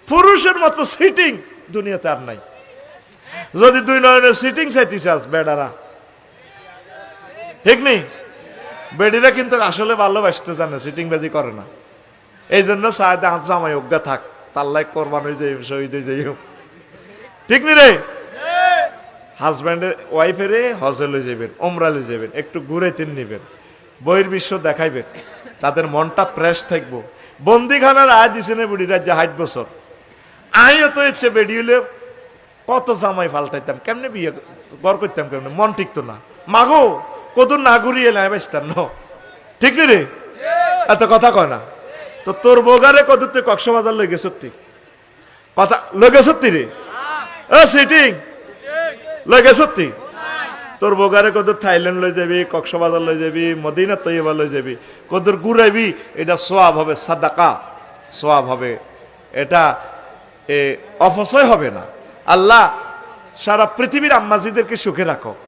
পুরুষের মতো সিটিং দুনিয়াতে আর নাই। যদি দুই নয়নের সিটিং চাইতে চাস বেডারা, ঠিক নেই? বেডিরা কিন্তু আসলে ভালোবাসতে জানে, সিটিং বাজি করে না। এই জন্য সায়দ জামাই অজ্ঞা থাক, তাল্লাই কোরবান হয়ে যাই, শহীদ হয়ে যাই, ঠিক নি রে? হাজব্যান্ডের ওয়াইফেরে হজে লই যাবেন, ওমরা লই যাবেন, একটু ঘুরে তিন নিবেন, বইয়ের বিশ্ব দেখাইবেন, তাদের মনটা ফ্রেশ থাকবো। বন্দিখানার আয় দিছে না বুড়ি রাজ্যে 60 বছর। আইও তো ইচ্ছে বেডি হইলে কত জামাই ফাল্টাইতাম, কেমনে বিয়ে ঘর করতাম, কেমনে মন টিকতো না। মাগো কত না ঘুরিয়ে নাই বেসতাম ন, ঠিক নি রে? এত কথা কয় না তো। তোর বোগারে কত তুই কক্সবাজার লই গে, সত্যি কথা লই গে, সত্যি রে? সিটিং লই গে, সত্যি? তোর বোগারে কত থাইল্যান্ড লই যাবি, কক্সবাজার লই যাবি, মদিনা তৈয়বা লই যাবি, কত ঘুরাইবি, এটা সোয়াব হবে, সাদাকা সোয়াব হবে, এটা অপচয় হবে না। আল্লাহ সারা পৃথিবীর আম্মাজিদেরকে সুখে রাখো।